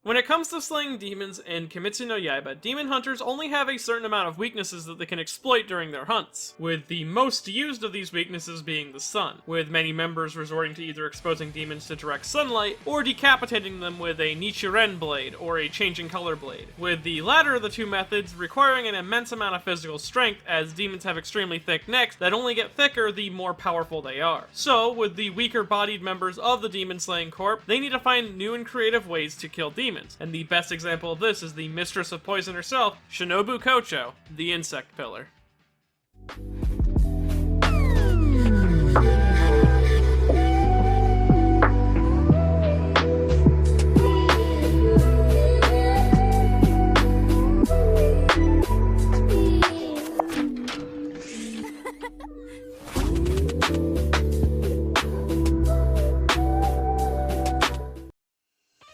When it comes to slaying demons in Kimetsu no Yaiba, demon hunters only have a certain amount of weaknesses that they can exploit during their hunts, with the most used of these weaknesses being the sun, with many members resorting to either exposing demons to direct sunlight, or decapitating them with a Nichiren blade, or a changing color blade, with the latter of the two methods requiring an immense amount of physical strength, as demons have extremely thick necks that only get thicker the more powerful they are. So, with the weaker bodied members of the demon slaying corps, they need to find new and creative ways to kill demons. And the best example of this is the mistress of poison herself, Shinobu Kocho, the insect pillar.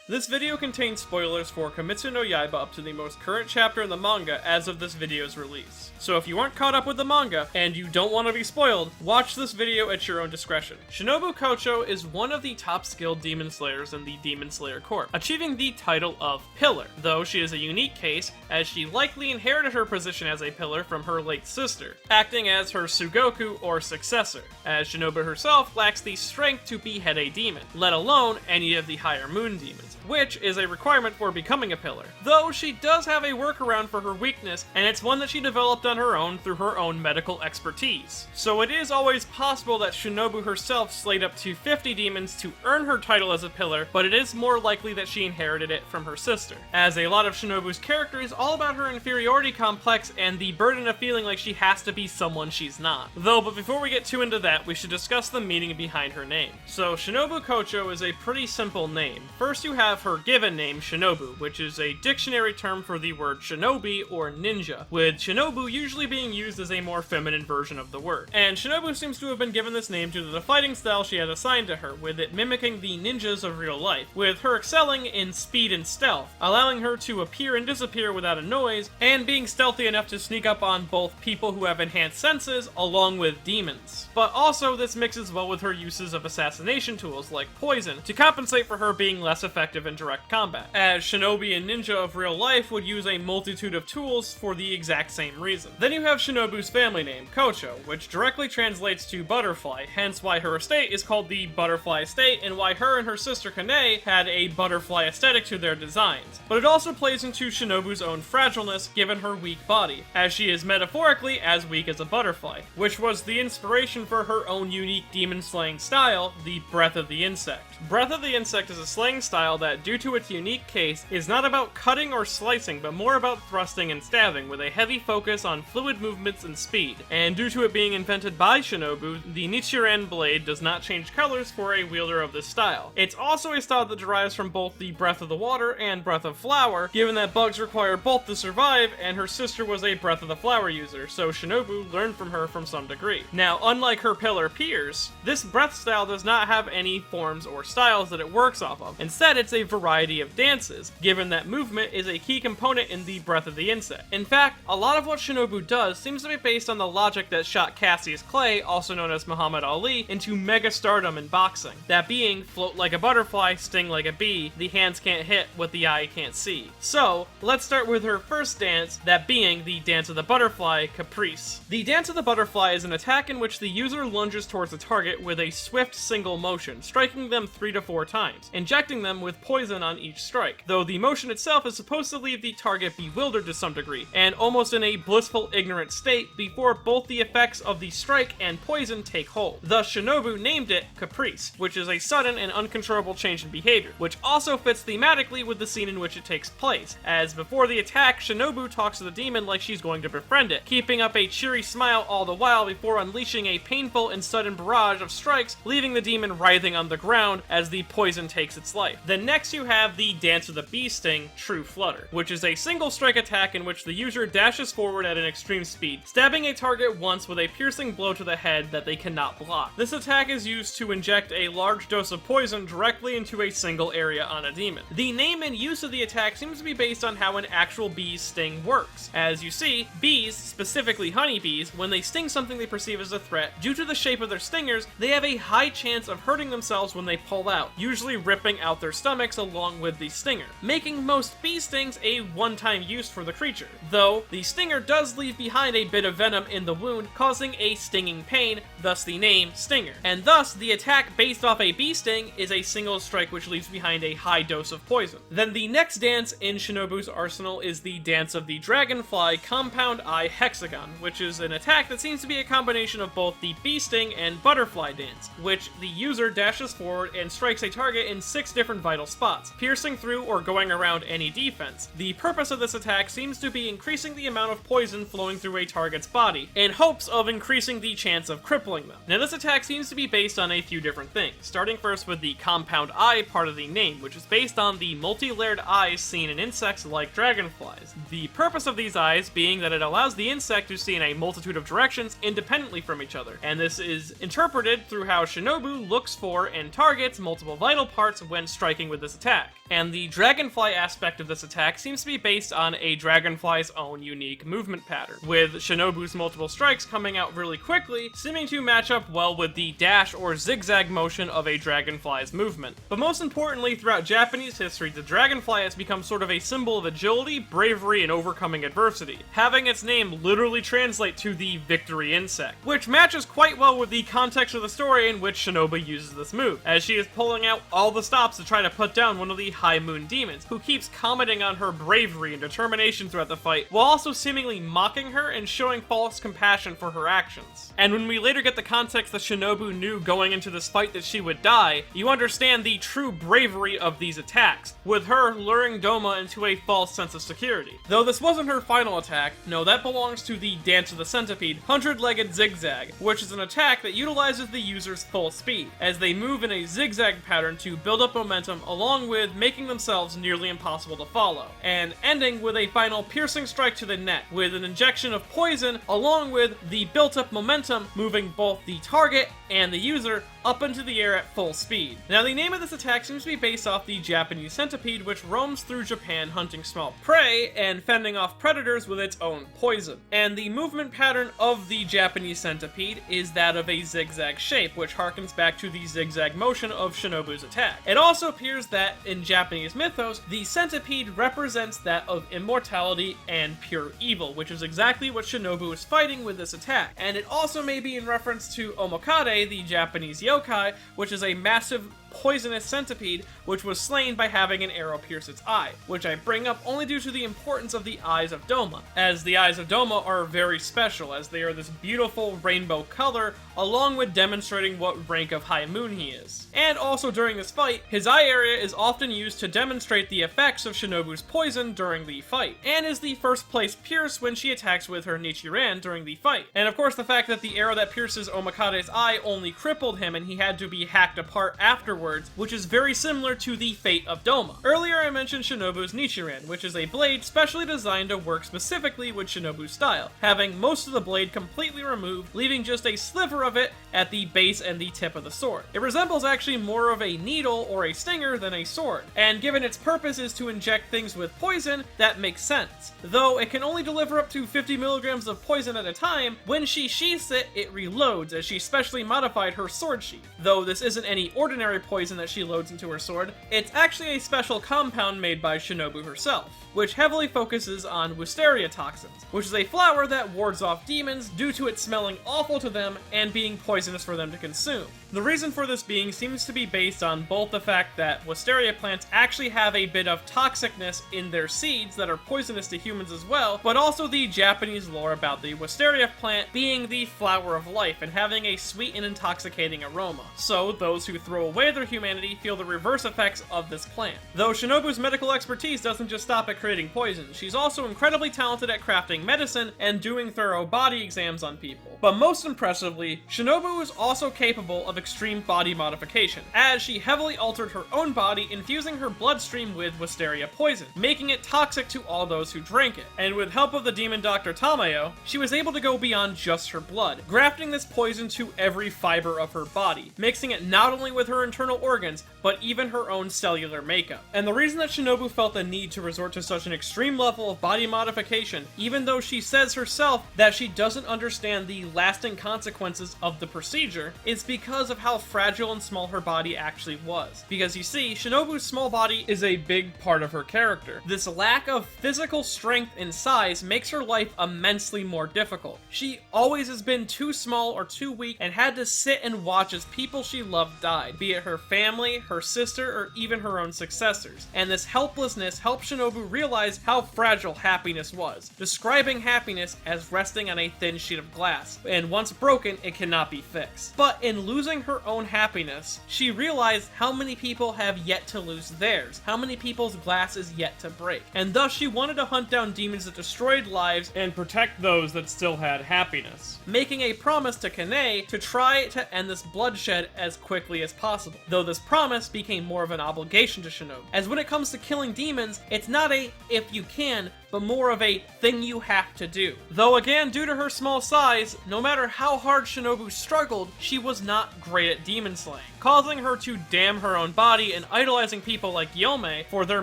This video contains spoilers for Kimetsu no Yaiba up to the most current chapter in the manga as of this video's release. So if you aren't caught up with the manga, and you don't want to be spoiled, watch this video at your own discretion. Shinobu Kocho is one of the top skilled demon slayers in the Demon Slayer Corps, achieving the title of Pillar, though she is a unique case, as she likely inherited her position as a pillar from her late sister, acting as her Sugoku or successor, as Shinobu herself lacks the strength to behead a demon, let alone any of the higher moon demons, which is a requirement for becoming a pillar. Though she does have a workaround for her weakness, and it's one that she developed on her own through her own medical expertise. So it is always possible that Shinobu herself slayed up to 50 demons to earn her title as a pillar, but it is more likely that she inherited it from her sister, as a lot of Shinobu's character is all about her inferiority complex and the burden of feeling like she has to be someone she's not. But before we get too into that, we should discuss the meaning behind her name. So Shinobu Kocho is a pretty simple name. First you have her given name, Shinobu, which is a dictionary term for the word shinobi or ninja, with Shinobu usually being used as a more feminine version of the word. And Shinobu seems to have been given this name due to the fighting style she had assigned to her, with it mimicking the ninjas of real life, with her excelling in speed and stealth, allowing her to appear and disappear without a noise, and being stealthy enough to sneak up on both people who have enhanced senses, along with demons. But also, this mixes well with her uses of assassination tools like poison, to compensate for her being less effective in direct combat, as shinobi and ninja of real life would use a multitude of tools for the exact same reason. Then you have Shinobu's family name, Kocho, which directly translates to butterfly, hence why her estate is called the Butterfly Estate, and why her and her sister Kane had a butterfly aesthetic to their designs. But it also plays into Shinobu's own fragileness given her weak body, as she is metaphorically as weak as a butterfly, which was the inspiration for her own unique demon slaying style, the Breath of the Insect. Breath of the Insect is a slaying style that, due to its unique case, is not about cutting or slicing, but more about thrusting and stabbing, with a heavy focus on fluid movements and speed. And due to it being invented by Shinobu, the Nichiren blade does not change colors for a wielder of this style. It's also a style that derives from both the Breath of the Water and Breath of Flower, given that bugs require both to survive, and her sister was a Breath of the Flower user, so Shinobu learned from her from some degree. Now, unlike her pillar peers, this breath style does not have any forms or styles that it works off of. Instead, it's a variety of dances, given that movement is a key component in the Breath of the Insect. In fact, a lot of what Shinobu does seems to be based on the logic that shot Cassius Clay, also known as Muhammad Ali, into mega stardom in boxing. That being, float like a butterfly, sting like a bee, the hands can't hit what the eye can't see. So, let's start with her first dance, that being the Dance of the Butterfly, Caprice. The Dance of the Butterfly is an attack in which the user lunges towards a target with a swift single motion, striking them 3 to 4 times, injecting them with poison on each strike, though the motion itself is supposed to leave the target bewildered to some degree, and almost in a blissful ignorant state before both the effects of the strike and poison take hold. Thus Shinobu named it Caprice, which is a sudden and uncontrollable change in behavior, which also fits thematically with the scene in which it takes place, as before the attack, Shinobu talks to the demon like she's going to befriend it, keeping up a cheery smile all the while before unleashing a painful and sudden barrage of strikes, leaving the demon writhing on the ground as the poison takes its life. Then next you have the Dance of the Bee Sting, True Flutter, which is a single strike attack in which the user dashes forward at an extreme speed, stabbing a target once with a piercing blow to the head that they cannot block. This attack is used to inject a large dose of poison directly into a single area on a demon. The name and use of the attack seems to be based on how an actual bee's sting works. As you see, bees, specifically honeybees, when they sting something they perceive as a threat, due to the shape of their stingers, they have a high chance of hurting themselves when they pull out, usually ripping out their stomachs along with the stinger, making most bee stings a one-time use for the creature, though the stinger does leave behind a bit of venom in the wound, causing a stinging pain, thus the name Stinger. And thus, the attack based off a bee sting is a single strike which leaves behind a high dose of poison. Then the next dance in Shinobu's arsenal is the dance of the dragonfly compound eye hexagon, which is an attack that seems to be a combination of both the bee sting and butterfly dance, which the user dashes forward and strikes a target in 6 different vital spots, piercing through or going around any defense. The purpose of this attack seems to be increasing the amount of poison flowing through a target's body, in hopes of increasing the chance of crippling them. Now this attack seems to be based on a few different things, starting first with the compound eye part of the name, which is based on the multi-layered eyes seen in insects like dragonflies. The purpose of these eyes being that it allows the insect to see in a multitude of directions independently from each other, and this is interpreted through how Shinobu looks for and targets multiple vital parts when striking with this attack. And the dragonfly aspect of this attack seems to be based on a dragonfly's own unique movement pattern, with Shinobu's multiple strikes coming out really quickly, seeming to match up well with the dash or zigzag motion of a dragonfly's movement. But most importantly, throughout Japanese history, the dragonfly has become sort of a symbol of agility, bravery, and overcoming adversity, having its name literally translate to the victory insect, which matches quite well with the context of the story in which Shinobu uses this move, as she is pulling out all the stops to try to put down one of the High Moon demons, who keeps commenting on her bravery and determination throughout the fight, while also seemingly mocking her and showing false compassion for her actions. And when we later get the context that Shinobu knew going into this fight that she would die, you understand the true bravery of these attacks, with her luring Doma into a false sense of security. Though this wasn't her final attack, no, that belongs to the Dance of the Centipede, 100-legged zigzag, which is an attack that utilizes the user's full speed, as they move in a zigzag pattern to build up momentum along with making themselves nearly impossible to follow, and ending with a final piercing strike to the neck, with an injection of poison along with the built-up momentum moving both the target and the user up into the air at full speed. Now the name of this attack seems to be based off the Japanese centipede, which roams through Japan hunting small prey and fending off predators with its own poison. And the movement pattern of the Japanese centipede is that of a zigzag shape, which harkens back to the zigzag motion of Shinobu's attack. It also appears that in Japanese mythos, the centipede represents that of immortality and pure evil, which is exactly what Shinobu is fighting with this attack. And it also may be in reference to Omokade, the Japanese yokai, which is a massive poisonous centipede which was slain by having an arrow pierce its eye, which I bring up only due to the importance of the eyes of Doma, as the eyes of Doma are very special, as they are this beautiful rainbow color, along with demonstrating what rank of High Moon he is. And also during this fight, his eye area is often used to demonstrate the effects of Shinobu's poison during the fight, and is the first place pierce when she attacks with her Nichiran during the fight. And of course the fact that the arrow that pierces Omakade's eye only crippled him and he had to be hacked apart afterwards, which is very similar to the fate of Doma. Earlier I mentioned Shinobu's Nichiran, which is a blade specially designed to work specifically with Shinobu's style, having most of the blade completely removed, leaving just a sliver of it at the base and the tip of the sword. It resembles actually more of a needle or a stinger than a sword, and given its purpose is to inject things with poison, that makes sense. Though it can only deliver up to 50 milligrams of poison at a time, when she sheaths it, it reloads, as she specially modified her sword sheath. Though this isn't any ordinary poison that she loads into her sword, it's actually a special compound made by Shinobu herself, which heavily focuses on wisteria toxins, which is a flower that wards off demons due to it smelling awful to them and being poisonous for them to consume. The reason for this being seems to be based on both the fact that wisteria plants actually have a bit of toxicness in their seeds that are poisonous to humans as well, but also the Japanese lore about the wisteria plant being the flower of life and having a sweet and intoxicating aroma. So those who throw away their humanity feel the reverse effects of this plant. Though Shinobu's medical expertise doesn't just stop at creating poison, she's also incredibly talented at crafting medicine and doing thorough body exams on people. But most impressively, Shinobu is also capable of extreme body modification, as she heavily altered her own body, infusing her bloodstream with wisteria poison, making it toxic to all those who drank it. And with help of the demon Dr. Tamayo, she was able to go beyond just her blood, grafting this poison to every fiber of her body, mixing it not only with her internal internal organs, but even her own cellular makeup. And the reason that Shinobu felt the need to resort to such an extreme level of body modification, even though she says herself that she doesn't understand the lasting consequences of the procedure, is because of how fragile and small her body actually was. Because you see, Shinobu's small body is a big part of her character. This lack of physical strength and size makes her life immensely more difficult. She always has been too small or too weak and had to sit and watch as people she loved died, be it her family, her sister, or even her own successors. And this helplessness helped Shinobu realize how fragile happiness was, describing happiness as resting on a thin sheet of glass, and once broken, it cannot be fixed. But in losing her own happiness, she realized how many people have yet to lose theirs, how many people's glass is yet to break, and thus she wanted to hunt down demons that destroyed lives and protect those that still had happiness, making a promise to Kane to try to end this bloodshed as quickly as possible, though this promise became more of an obligation to Shinobu, as when it comes to killing demons, it's not a if you can, but more of a thing you have to do. Though again, due to her small size, no matter how hard Shinobu struggled, she was not great at demon slaying, causing her to damn her own body and idolizing people like Yome for their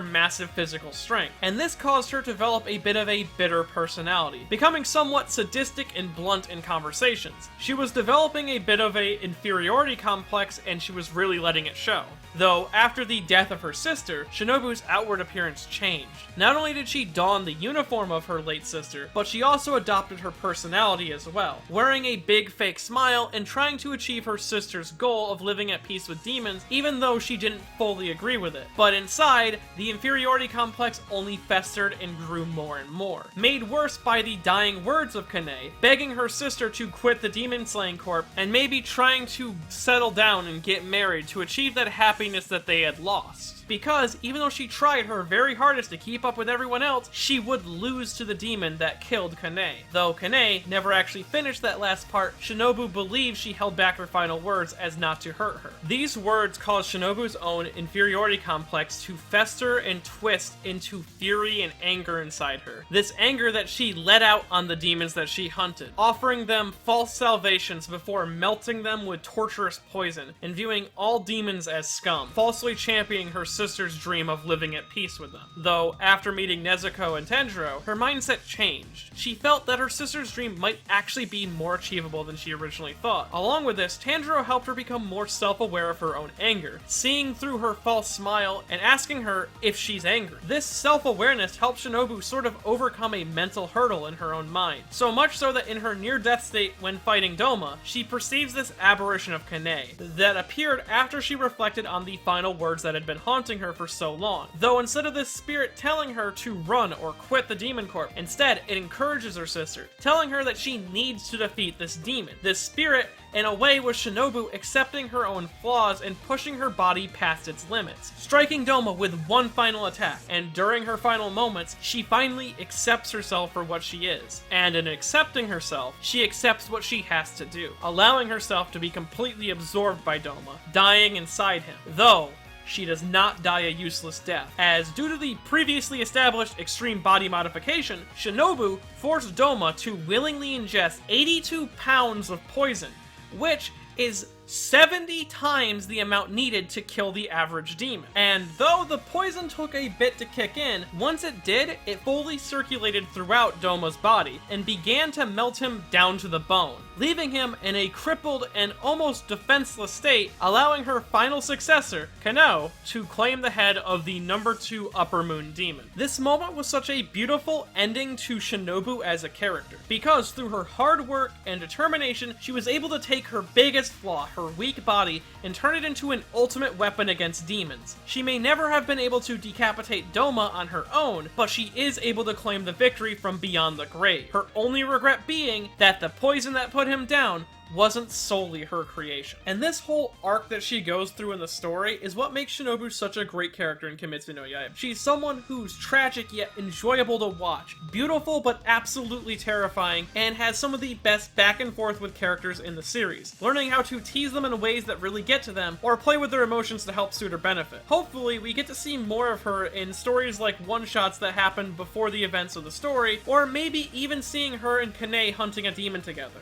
massive physical strength. And this caused her to develop a bit of a bitter personality, becoming somewhat sadistic and blunt in conversations. She was developing a bit of an inferiority complex, and she was really letting it show. Though, after the death of her sister, Shinobu's outward appearance changed. Not only did she don the uniform of her late sister, but she also adopted her personality as well, wearing a big fake smile and trying to achieve her sister's goal of living at peace with demons, even though she didn't fully agree with it. But inside, the inferiority complex only festered and grew more and more, made worse by the dying words of Kane, begging her sister to quit the demon slaying corp and maybe trying to settle down and get married to achieve that happiness that they had lost. Because even though she tried her very hardest to keep up with everyone else, she would lose to the demon that killed Kane. Though Kane never actually finished that last part, Shinobu believes she held back her final words as not to hurt her. These words caused Shinobu's own inferiority complex to fester and twist into fury and anger inside her. This anger that she let out on the demons that she hunted, offering them false salvations before melting them with torturous poison, and viewing all demons as scum, falsely championing her sister's dream of living at peace with them. Though, after meeting Nezuko and Tenjiro, her mindset changed. She felt that her sister's dream might actually be more achievable than she originally thought. Along with this, Tanjiro helped her become more self-aware of her own anger, seeing through her false smile and asking her if she's angry. This self-awareness helped Shinobu sort of overcome a mental hurdle in her own mind, so much so that in her near-death state when fighting Doma, she perceives this aberration of Kane that appeared after she reflected on the final words that had been haunting her for so long. Though instead of this spirit telling her to run or quit the demon corp, instead it encourages her sister, telling her that she needs to defeat this demon. This spirit, in a way, was Shinobu accepting her own flaws and pushing her body past its limits, striking Doma with one final attack, and during her final moments, she finally accepts herself for what she is. And in accepting herself, she accepts what she has to do, allowing herself to be completely absorbed by Doma, dying inside him. Though, she does not die a useless death, as due to the previously established extreme body modification, Shinobu forced Doma to willingly ingest 82 pounds of poison, which is 70 times the amount needed to kill the average demon. And though the poison took a bit to kick in, once it did, it fully circulated throughout Doma's body and began to melt him down to the bone, leaving him in a crippled and almost defenseless state, allowing her final successor, Kano, to claim the head of the number 2 Upper Moon demon. This moment was such a beautiful ending to Shinobu as a character, because through her hard work and determination, she was able to take her biggest flaw, her weak body, and turn it into an ultimate weapon against demons. She may never have been able to decapitate Doma on her own, but she is able to claim the victory from beyond the grave. Her only regret being that the poison that put him down wasn't solely her creation. And this whole arc that she goes through in the story is what makes Shinobu such a great character in Kimetsu no Yaiba. She's someone who's tragic yet enjoyable to watch, beautiful but absolutely terrifying, and has some of the best back and forth with characters in the series, learning how to tease them in ways that really get to them, or play with their emotions to help suit her benefit. Hopefully, we get to see more of her in stories like one-shots that happen before the events of the story, or maybe even seeing her and Kane hunting a demon together.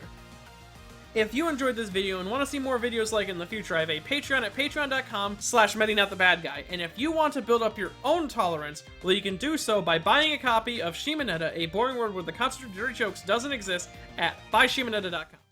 If you enjoyed this video and want to see more videos like it in the future, I have a Patreon at patreon.com/medinotthebadguy. And if you want to build up your own tolerance, well, you can do so by buying a copy of Shimoneta, a boring world where the concentrated dirty jokes doesn't exist, at buyshimoneta.com.